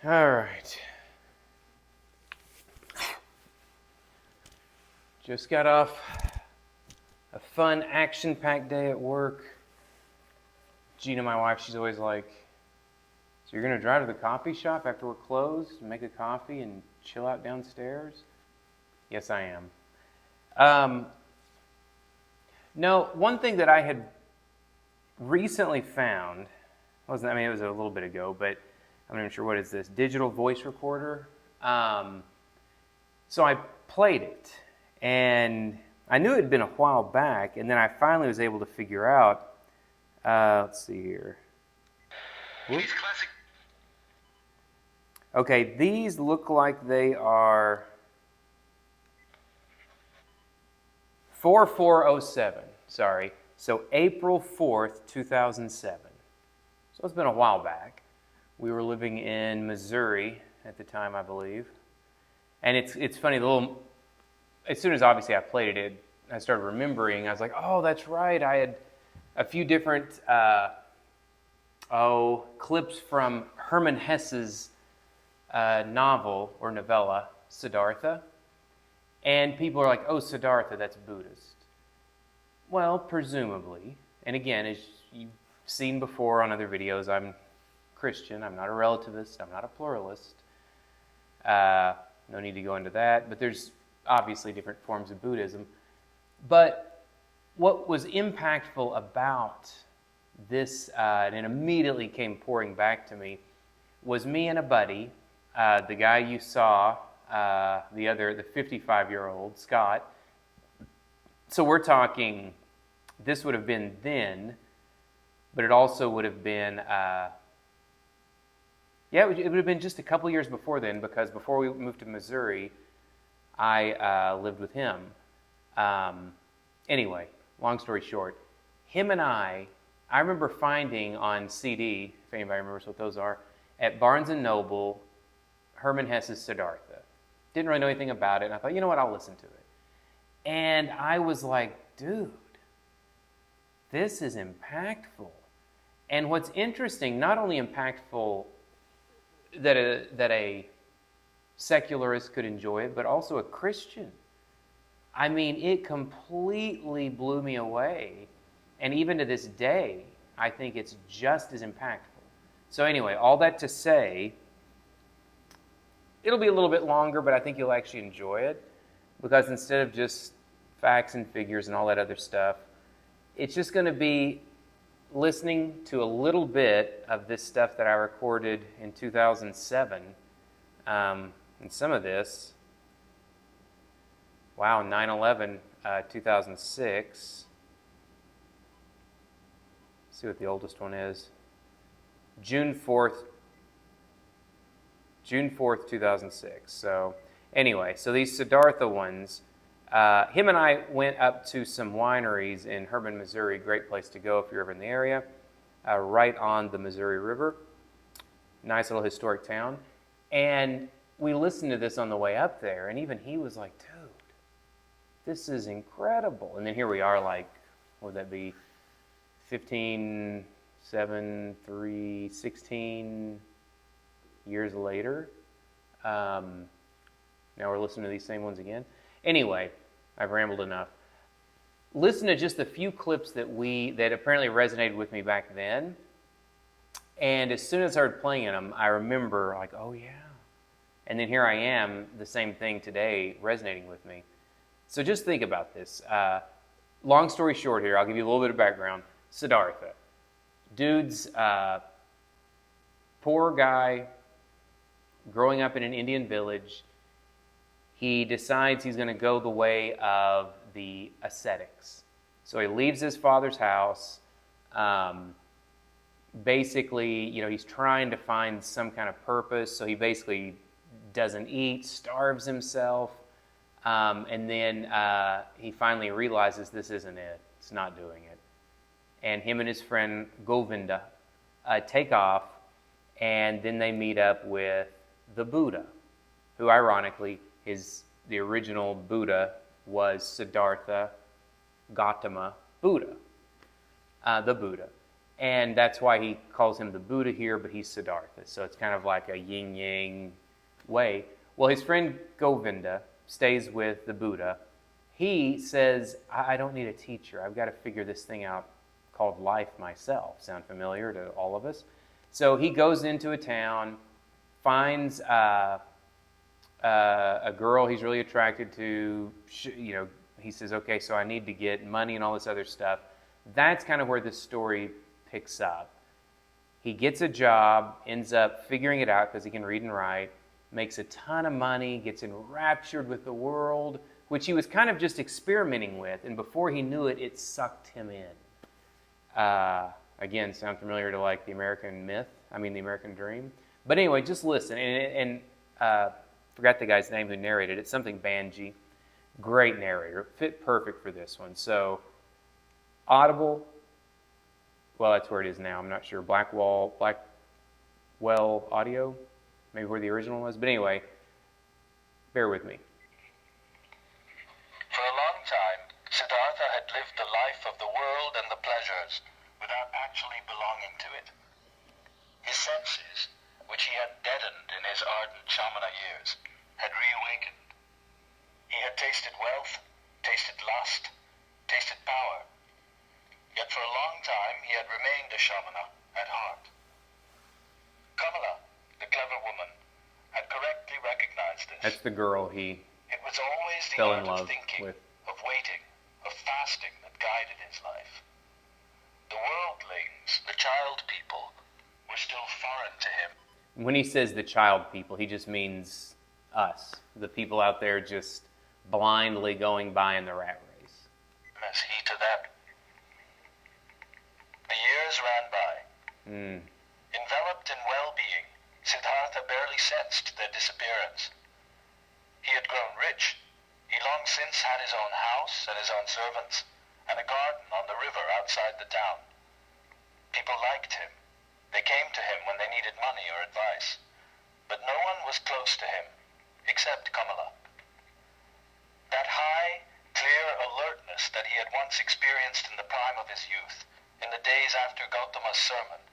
All right. Just got off a fun, action-packed day at work. Gina, my wife, she's always like, so you're going to drive to the coffee shop after we're closed and make a coffee and chill out downstairs? Yes, I am. No, one thing that I had recently found, it was a little bit ago, but I'm not even sure what is this, digital voice recorder. So I played it, and I knew it had been a while back, and then I finally was able to figure out, let's see here. Whoop. These classic. Okay, these look like they are 4407, sorry. So April 4th, 2007. So it's been a while back. We were living in Missouri at the time, I believe. And it's funny, as soon as obviously I played it, I started remembering. I was like, oh, that's right. I had a few different clips from Hermann Hesse's novel or novella, Siddhartha. And people are like, oh, Siddhartha, that's Buddhist. Well, presumably. And again, as you've seen before on other videos, I'm Christian. I'm not a relativist. I'm not a pluralist. No need to go into that. But there's obviously different forms of Buddhism. But what was impactful about this, and it immediately came pouring back to me, was me and a buddy, the guy you saw, the 55-year-old, Scott. So we're talking, this would have been then, but it also would have been, it would have been just a couple years before then, because before we moved to Missouri, I lived with him. Anyway, long story short, him and I remember finding on CD, if anybody remembers what those are, at Barnes & Noble, Hermann Hesse's Siddhartha. Didn't really know anything about it, and I thought, you know what, I'll listen to it. And I was like, dude, this is impactful. And what's interesting, not only impactful that a secularist could enjoy it, but also a Christian. I mean, it completely blew me away. And even to this day, I think it's just as impactful. So anyway, all that to say, it'll be a little bit longer, but I think you'll actually enjoy it, because instead of just facts and figures and all that other stuff, it's just going to be listening to a little bit of this stuff that I recorded in 2007. And some of this, wow, 9/11, 2006. Let's see what the oldest one is. June 4th, 2006. So anyway, so these Siddhartha ones, him and I went up to some wineries in Hermann, Missouri. Great place to go if you're ever in the area. Right on the Missouri River. Nice little historic town. And we listened to this on the way up there, and even he was like, dude, this is incredible. And then here we are, like, what would that be? 15, 7, 3, 16 years later. Now we're listening to these same ones again. Anyway, I've rambled enough. Listen to just a few clips that apparently resonated with me back then. And as soon as I started playing them, I remember, like, oh yeah. And then here I am, the same thing today, resonating with me. So just think about this. Long story short here, I'll give you a little bit of background. Siddhartha. Dude's poor guy, growing up in an Indian village. He decides he's going to go the way of the ascetics. So he leaves his father's house. Basically, he's trying to find some kind of purpose. So he basically doesn't eat, starves himself. And then he finally realizes this isn't it. It's not doing it. And him and his friend Govinda take off. And then they meet up with the Buddha, who ironically, the original Buddha was Siddhartha Gautama Buddha, the Buddha. And that's why he calls him the Buddha here, but he's Siddhartha. So it's kind of like a yin-yang way. Well, his friend Govinda stays with the Buddha. He says, I don't need a teacher. I've got to figure this thing out called life myself. Sound familiar to all of us? So he goes into a town, finds a girl he's really attracted to. He says, okay, so I need to get money and all this other stuff. That's kind of where this story picks up. He gets a job, ends up figuring it out because he can read and write, makes a ton of money, gets enraptured with the world, which he was kind of just experimenting with, and before he knew it, it sucked him in. Again, sound familiar to like the American dream? But anyway, just listen, and forgot the guy's name who narrated it, something Banji. Great narrator, fit perfect for this one. So, Audible, well, that's where it is now. I'm not sure. Blackwell Audio, maybe where the original was. But anyway, bear with me. For a long time, Siddhartha had lived the life of the world and the pleasures without actually belonging to it. His senses, which he had deadened in his ardent Shamana years, had reawakened. He had tasted wealth, tasted lust, tasted power. Yet for a long time he had remained a Shamana at heart. Kamala, the clever woman, had correctly recognized this. That's the girl he It was always the fell in art love of thinking, with. of waiting, of fasting that guided his life. The worldlings, the child people, were still foreign to him. When he says the child people, he just means us, the people out there just blindly going by in the rat race. As he to them. The years ran by. Enveloped in well-being, Siddhartha barely sensed their disappearance. He had grown rich. He long since had his own house and his own servants, and a garden on the river outside the town. People liked him. They came to him when they needed money or advice. But no one was close to him, except Kamala. That high, clear alertness that he had once experienced in the prime of his youth, in the days after Gautama's sermon,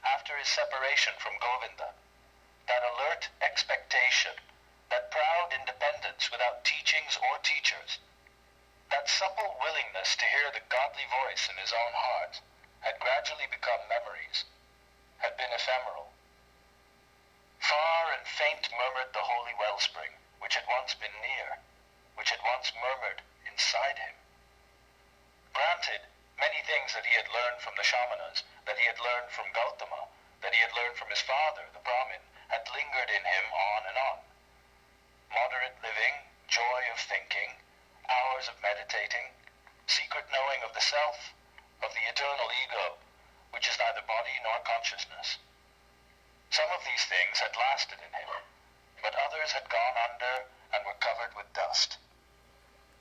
after his separation from Govinda, that alert expectation, that proud independence without teachings or teachers, that supple willingness to hear the godly voice in his own heart, had gradually become memories, had been ephemeral. Far and faint murmured the holy wellspring, which had once been near, which had once murmured inside him. Granted, many things that he had learned from the Shamanas, that he had learned from Gautama, that he had learned from his father, the Brahmin, had lingered in him on and on. Moderate living, joy of thinking, hours of meditating, secret knowing of the self, of the eternal ego, which is neither body nor consciousness. Some of these things had lasted in him, but others had gone under and were covered with dust.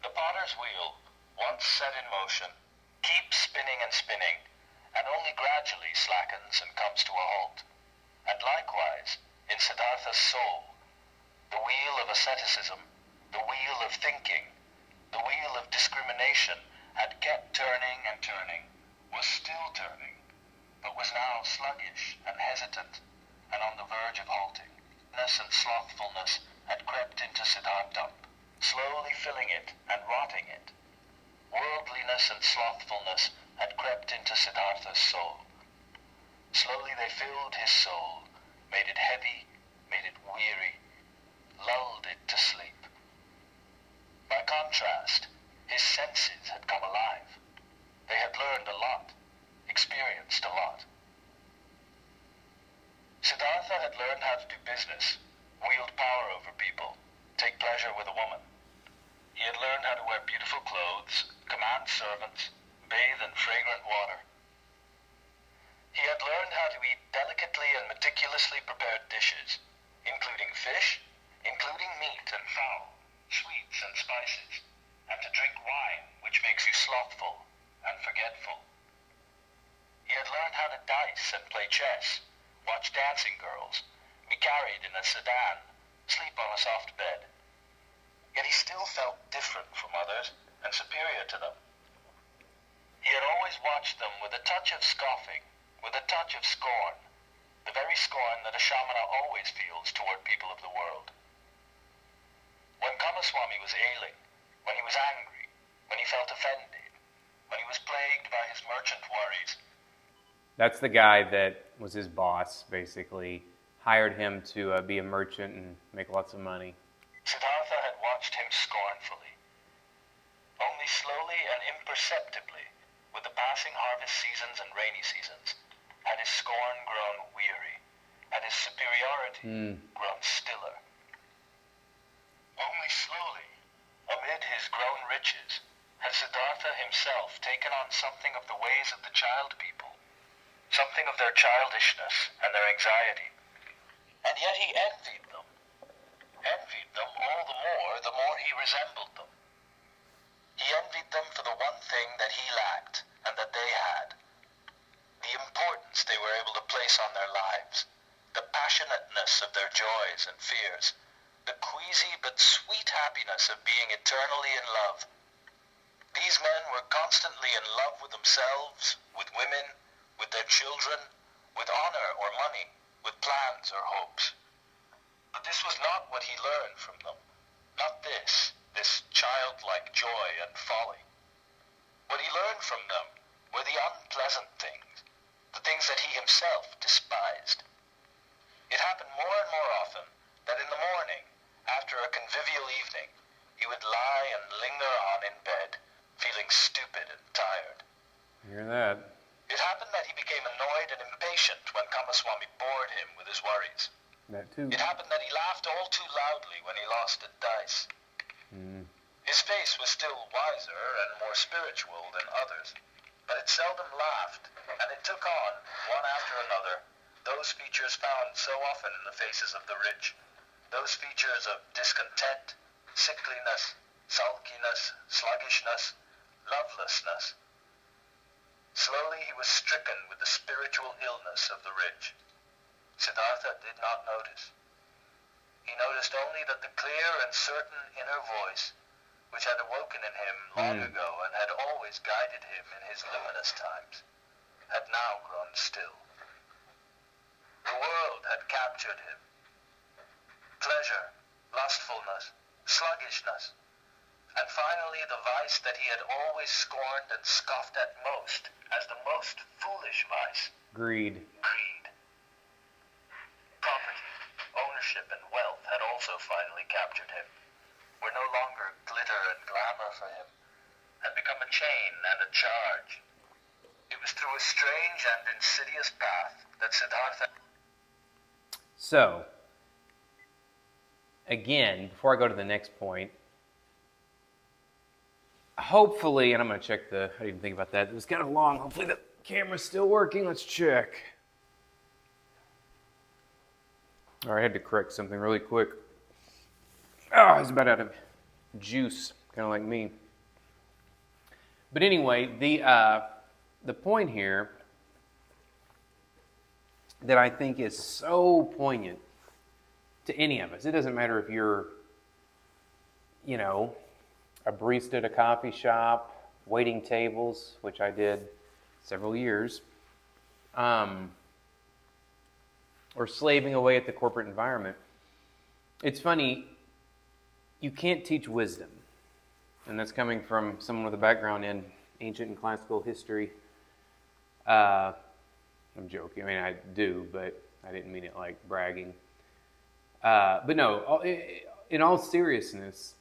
The potter's wheel, once set in motion, keeps spinning and spinning, and only gradually slackens and comes to a halt. And likewise, in Siddhartha's soul, the wheel of asceticism, the wheel of thinking, the wheel of discrimination had kept turning and turning, was still turning, but was now sluggish and hesitant, and on the verge of halting. Ness and slothfulness had crept into Siddhartha, slowly filling it and rotting it. Worldliness and slothfulness had crept into Siddhartha's soul. Slowly they filled his soul, made it heavy, made it weary, lulled it to sleep. By contrast, his senses had come alive. They had learned a lot, experienced a lot. Siddhartha had learned how to do business, wield power over people, take pleasure with a woman. He had learned how to wear beautiful clothes, command servants, bathe in fragrant water. He had learned how to eat delicately and meticulously prepared dishes, including fish, including meat and fowl, sweets and spices, and to drink wine, which makes you slothful and forgetful. He had learned how to dice and play chess, watch dancing girls, be carried in a sedan, sleep on a soft bed. Yet he still felt different from others and superior to them. He had always watched them with a touch of scoffing, with a touch of scorn, the very scorn that a shamana always feels toward people of the world. When Kamaswami was ailing, when he was angry, when he felt offended, when he was plagued by his merchant worries. That's the guy that was his boss, basically, hired him to be a merchant and make lots of money. Siddhartha had watched him scornfully. Only slowly and imperceptibly, with the passing harvest seasons and rainy seasons, had his scorn grown weary, had his superiority grown stiller. Only slowly, amid his grown riches, had Siddhartha himself taken on something of the ways of the child people, something of their childishness and their anxiety. And yet he envied them all the more he resembled them. He envied them for the one thing that he lacked and that they had. The importance they were able to place on their lives, the passionateness of their joys and fears, the queasy but sweet happiness of being eternally in love. These men were constantly in love with themselves, with women, with their children, with honor or money, with plans or hopes. But this was not what he learned from them. Not this childlike joy and folly. What he learned from them were the unpleasant things, the things that he himself despised. It happened more and more often that in the morning, after a convivial evening, he would lie and linger on in bed, feeling stupid and tired. Hear that? It happened that he became annoyed and impatient when Kamaswami bored him with his worries. That too. It happened that he laughed all too loudly when he lost at dice. His face was still wiser and more spiritual than others, but it seldom laughed, and it took on, one after another, those features found so often in the faces of the rich, those features of discontent, sickliness, sulkiness, sluggishness, lovelessness. Slowly he was stricken with the spiritual illness of the rich. Siddhartha did not notice. He noticed only that the clear and certain inner voice, which had awoken in him long ago and had always guided him in his luminous times, had now grown still. The world had captured him. Pleasure, lustfulness, sluggishness, and finally the vice that he had always scorned and scoffed at most as the most foolish vice. Greed. Greed. Property, ownership, and wealth had also finally captured him, were no longer glitter and glamour for him, had become a chain and a charge. It was through a strange and insidious path that Siddhartha... So, again, before I go to the next point, hopefully, and I'm going to check I didn't even think about that. It was kind of long. Hopefully the camera's still working. Let's check. All right, I had to correct something really quick. Oh, I was about out of juice, kind of like me. But anyway, the point here that I think is so poignant to any of us. It doesn't matter if you're, a barista at a coffee shop, waiting tables, which I did several years, or slaving away at the corporate environment. It's funny, you can't teach wisdom. And that's coming from someone with a background in ancient and classical history. I'm joking. I mean, I do, but I didn't mean it like bragging. But no, in all seriousness,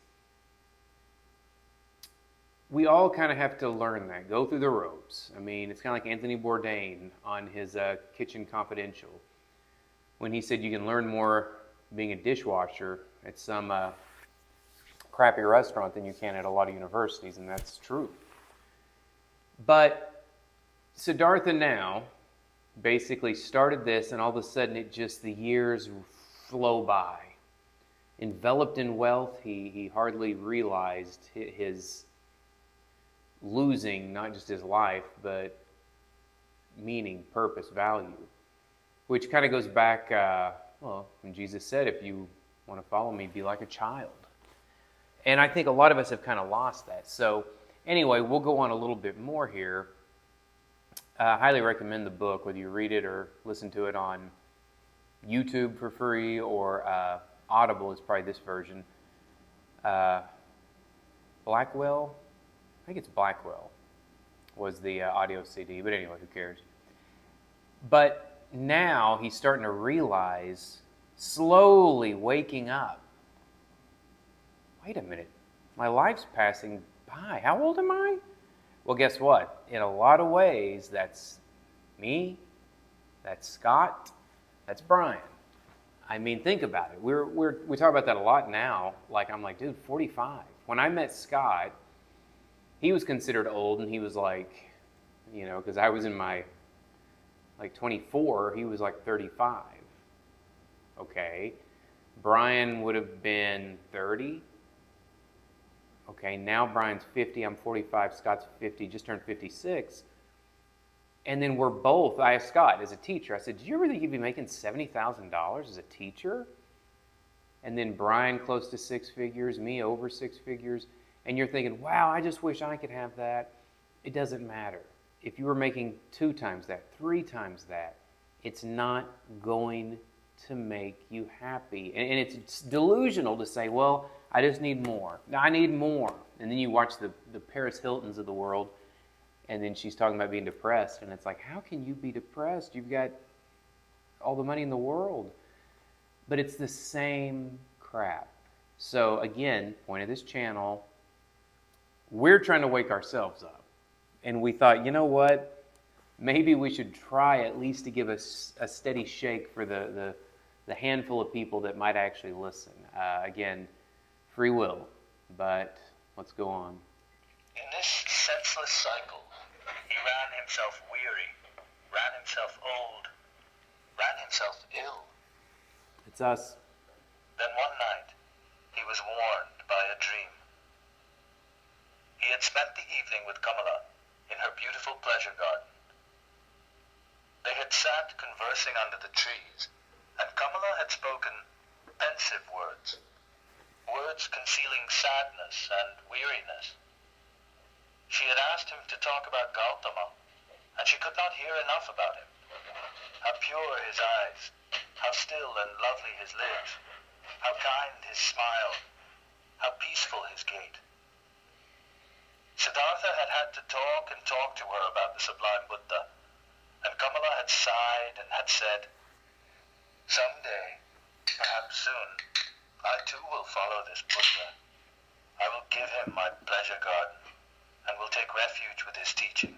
we all kind of have to learn that, go through the ropes. I mean, it's kind of like Anthony Bourdain on his Kitchen Confidential, when he said you can learn more being a dishwasher at some crappy restaurant than you can at a lot of universities, and that's true. But Siddhartha now basically started this, and all of a sudden the years flow by. Enveloped in wealth, he hardly realized his losing not just his life, but meaning, purpose, value. Which kind of goes back, when Jesus said, if you want to follow me, be like a child. And I think a lot of us have kind of lost that. So anyway, we'll go on a little bit more here. I highly recommend the book, whether you read it or listen to it on YouTube for free or Audible is probably this version. Blackwell, I think it's Blackwell, was the audio CD, but anyway, who cares? But now he's starting to realize, slowly waking up, wait a minute, my life's passing by. How old am I? Well, guess what? In a lot of ways, that's me, that's Scott, that's Brian. I mean, think about it. We talk about that a lot now. Like, I'm like, dude, 45. When I met Scott, he was considered old, and he was like, you know, because I was in my, like, 24, he was like 35. Okay. Brian would have been 30. Okay, now Brian's 50, I'm 45, Scott's 50, just turned 56. And then we're both, I asked Scott as a teacher, I said, did you ever think you'd be making $70,000 as a teacher? And then Brian close to six figures, me over six figures. And you're thinking, wow, I just wish I could have that. It doesn't matter. If you were making 2 times that, 3 times that, it's not going to make you happy. And it's delusional to say, well, I just need more. I need more. And then you watch the Paris Hiltons of the world, and then she's talking about being depressed. And it's like, how can you be depressed? You've got all the money in the world. But it's the same crap. So again, point of this channel, we're trying to wake ourselves up. And we thought, you know what? Maybe we should try at least to give us a steady shake for the handful of people that might actually listen. Again, free will, but let's go on. In this senseless cycle, he ran himself weary, ran himself old, ran himself ill. It's us. Then one night, he was warned by a dream. He had spent the evening with Kamala in her beautiful pleasure garden. They had sat conversing under the trees, and Kamala had spoken pensive words, words concealing sadness and weariness. She had asked him to talk about Gautama, and she could not hear enough about him. How pure his eyes, how still and lovely his lips, how kind his smile, how peaceful his gait. Siddhartha had had to talk and talk to her about the sublime Buddha, and Kamala had sighed and had said, someday, perhaps soon, I too will follow this Buddha. I will give him my pleasure garden, and will take refuge with his teaching.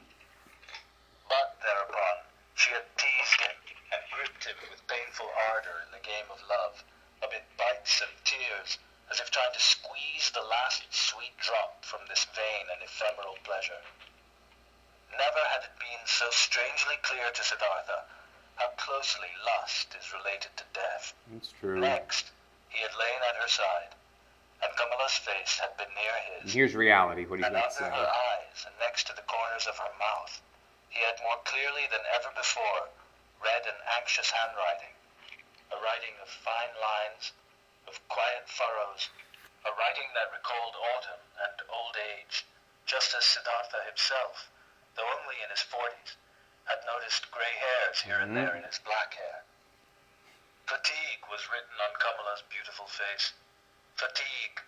But thereupon, she had teased him and gripped him with painful ardor in the game of love, amid bites and tears, as if trying to squeeze the last sweet drop from this vain and ephemeral pleasure. Never had it been so strangely clear to Siddhartha how closely lust is related to death. It's true. Next, he had lain at her side, and Kamala's face had been near his. Here's reality, what he's and got to under say. her eyes and next to the corners of her mouth, he had more clearly than ever before read an anxious handwriting, a writing of fine lines, of quiet furrows, a writing that recalled autumn and old age, just as Siddhartha himself, though only in his 40s, had noticed gray hairs here and there in his black hair. Fatigue was written on Kamala's beautiful face, fatigue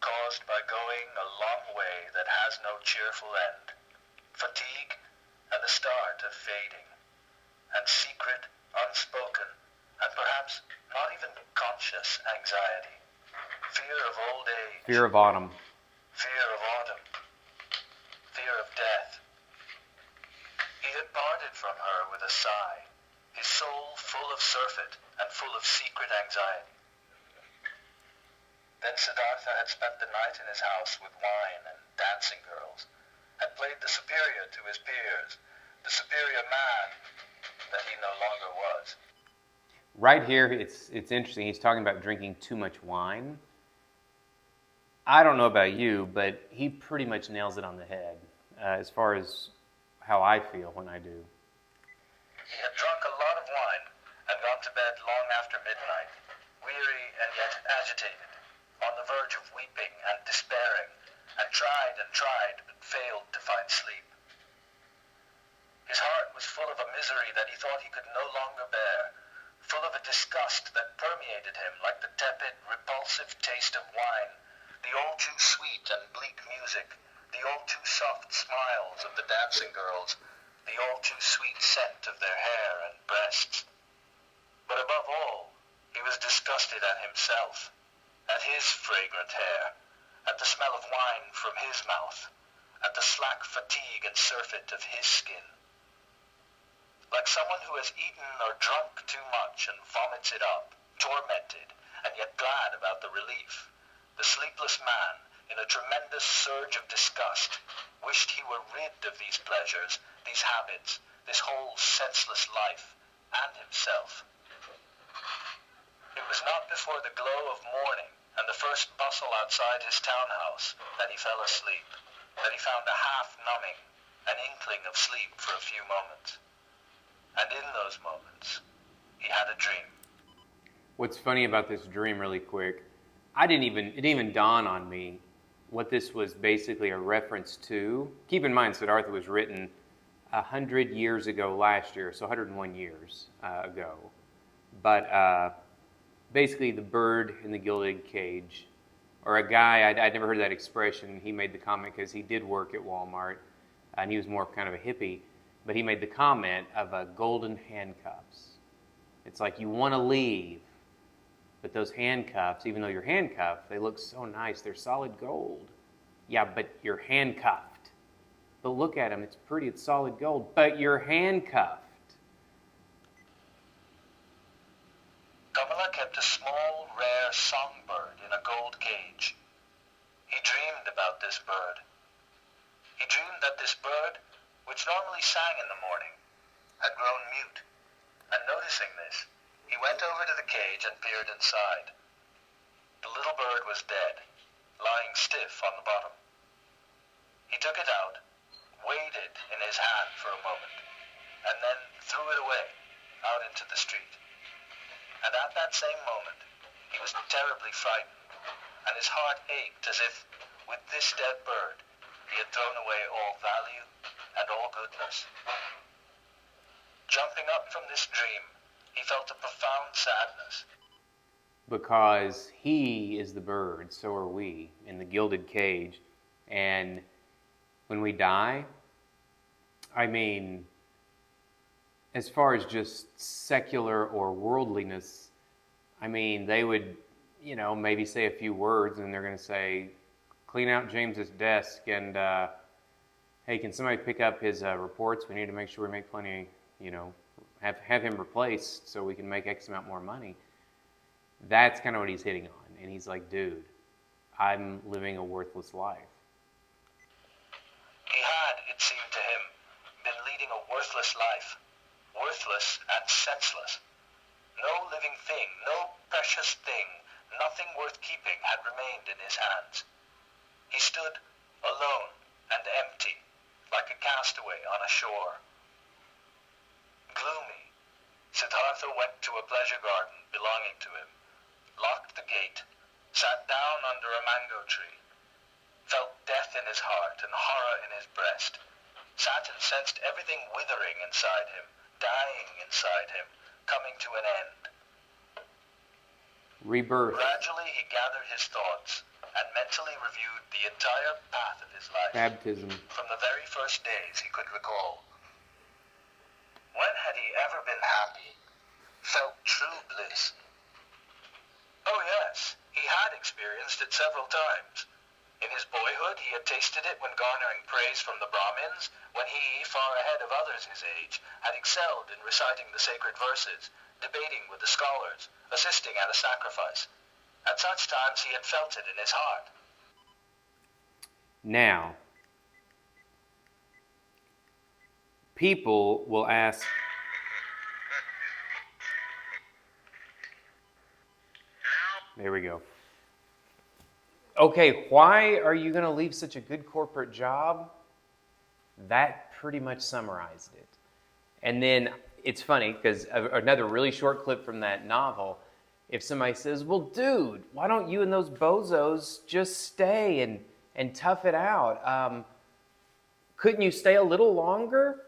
caused by going a long way that has no cheerful end, fatigue and the start of fading, and secret, unspoken, and perhaps not even conscious anxiety, fear of old age, Fear of autumn. fear of autumn, fear of death. He had parted from her with a sigh, his soul full of surfeit and full of secret anxiety. Then Siddhartha had spent the night in his house with wine and dancing girls, had played the superior to his peers, the superior man that he no longer was. Right here, it's interesting. He's talking about drinking too much wine. I don't know about you, but he pretty much nails it on the head as far as how I feel when I do. He had drunk a lot of wine and gone to bed long after midnight, weary and yet agitated, on the verge of weeping and despairing, and tried but failed to find sleep. His heart was full of a misery that he thought he could no longer bear, full of a disgust that permeated him like the tepid, repulsive taste of wine, the all-too-sweet and bleak music, the all-too-soft smiles of the dancing girls, the all-too-sweet scent of their hair and breasts. But above all, he was disgusted at himself, at his fragrant hair, at the smell of wine from his mouth, at the slack fatigue and surfeit of his skin. Like someone who has eaten or drunk too much and vomits it up, tormented, and yet glad about the relief, the sleepless man, in a tremendous surge of disgust, wished he were rid of these pleasures, these habits, this whole senseless life, and himself. It was not before the glow of morning and the first bustle outside his townhouse that he fell asleep, that he found a half-numbing, an inkling of sleep for a few moments. And in those moments, he had a dream. What's funny about this dream, really quick, it didn't even dawn on me what this was basically a reference to. Keep in mind, Siddhartha was written 100 years ago last year, so 101 years ago. But basically, the bird in the gilded cage, or a guy, I'd never heard that expression. He made the comment because he did work at Walmart, and he was more kind of a hippie. But he made the comment of golden handcuffs. It's like you want to leave, but those handcuffs, even though you're handcuffed, they look so nice. They're solid gold. Yeah, but you're handcuffed. But look at them. It's pretty. It's solid gold. But you're handcuffed. Kamala kept a small, rare songbird in a gold cage. He dreamed about this bird. He dreamed that this bird, which normally sang in the morning, had grown mute, and noticing this, he went over to the cage and peered inside. The little bird was dead, lying stiff on the bottom. He took it out, weighed it in his hand for a moment, and then threw it away, out into the street. And at that same moment, he was terribly frightened, and his heart ached as if, with this dead bird, he had thrown away all value and all goodness. Jumping up from this dream, he felt a profound sadness. Because he is the bird, so are we, in the gilded cage. And when we die, I mean, as far as just secular or worldliness, I mean, they would, maybe say a few words, and they're going to say, clean out James's desk, and hey, can somebody pick up his reports? We need to make sure we make plenty, have him replaced so we can make X amount more money. That's kind of what he's hitting on. And he's like, dude, I'm living a worthless life. He had, it seemed to him, been leading a worthless life. Worthless and senseless. No living thing, no precious thing, nothing worth keeping had remained in his hands. He stood alone and empty, like a castaway on a shore. Gloomy, Siddhartha went to a pleasure garden belonging to him, locked the gate, sat down under a mango tree, felt death in his heart and horror in his breast, sat and sensed everything withering inside him, dying inside him, coming to an end. Rebirth. Gradually he gathered his thoughts and mentally reviewed the entire path of his life. Baptism. From the very first days he could recall. When had he ever been happy, felt true bliss? Oh yes, he had experienced it several times. In his boyhood, he had tasted it when garnering praise from the Brahmins, when he, far ahead of others his age, had excelled in reciting the sacred verses, debating with the scholars, assisting at a sacrifice. At such times he had felt it in his heart. Now, people will ask, there we go. Okay, why are you going to leave such a good corporate job? That pretty much summarized it. And then it's funny because another really short clip from that novel, if somebody says, well, dude, why don't you and those bozos just stay and tough it out? Couldn't you stay a little longer?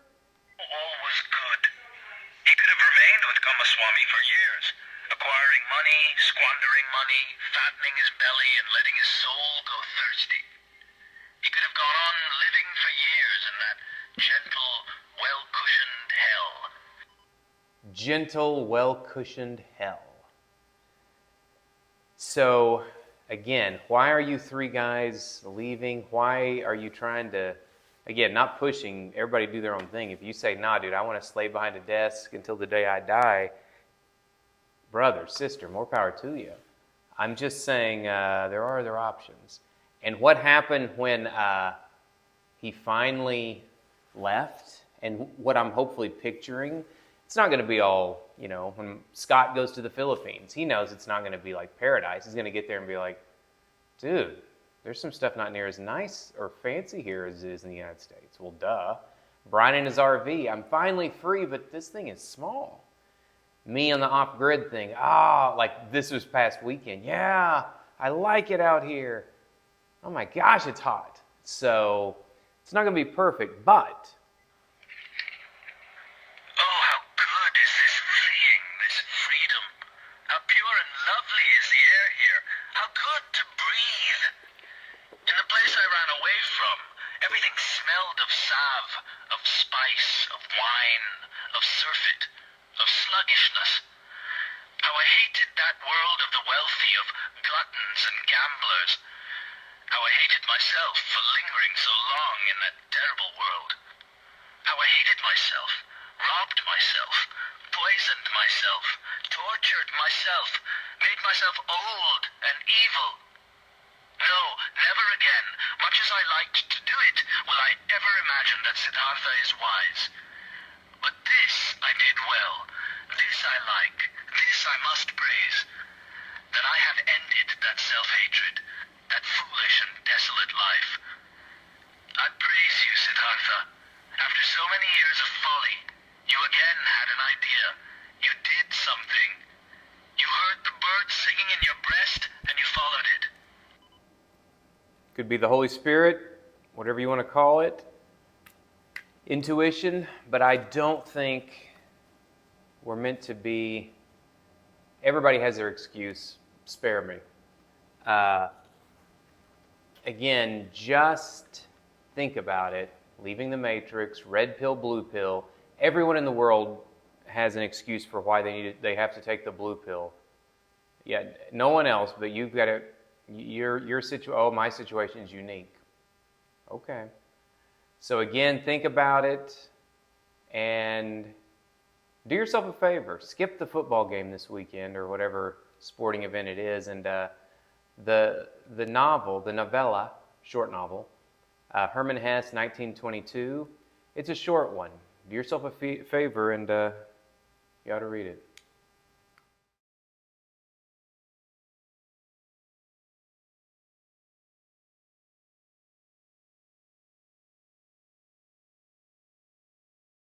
honey, fattening his belly and letting his soul go thirsty. He could have gone on living for years in that gentle, well-cushioned hell. Gentle, well-cushioned hell. So, again, why are you three guys leaving? Why are you trying to, again, not pushing everybody to do their own thing. If you say, nah, dude, I want to slay behind a desk until the day I die, brother, sister, more power to you. I'm just saying there are other options. And what happened when he finally left, and what I'm hopefully picturing, it's not going to be all, when Scott goes to the Philippines, he knows it's not going to be like paradise. He's going to get there and be like, dude, there's some stuff not near as nice or fancy here as it is in the United States. Well, duh. Brian in his RV, I'm finally free, but this thing is small. Me on the off-grid thing, like this was past weekend. Yeah, I like it out here. Oh my gosh, it's hot. So it's not going to be perfect, but Oh, how good is this fleeing, this freedom. How pure and lovely is the air here. How good to breathe. In the place I ran away from, everything smelled of salve, of spice, of wine, of surfeit, of sluggishness. How I hated that world of the wealthy, of gluttons and gamblers. How I hated myself for lingering so long in that terrible world. How I hated myself, robbed myself, poisoned myself, tortured myself, made myself old and evil. No, never again, much as I liked to do it, will I ever imagine that Siddhartha is wise. But this I did well, this I like, this I must praise, that I have ended that self-hatred, that foolish and desolate life. I praise you, Siddhartha. After so many years of folly, you again had an idea. You did something. You heard the birds singing in your breast, and you followed it. could be the Holy Spirit, whatever you want to call it, intuition, but I don't think we're meant to be, everybody has their excuse, spare me. Again, just think about it, leaving the Matrix, red pill, blue pill, everyone in the world has an excuse for why they have to take the blue pill. Yeah, no one else, but you've got to, my situation is unique. Okay. So again, think about it and do yourself a favor. Skip the football game this weekend or whatever sporting event it is, and the novella, short novel, Hermann Hesse, 1922. It's a short one. Do yourself a favor and you ought to read it.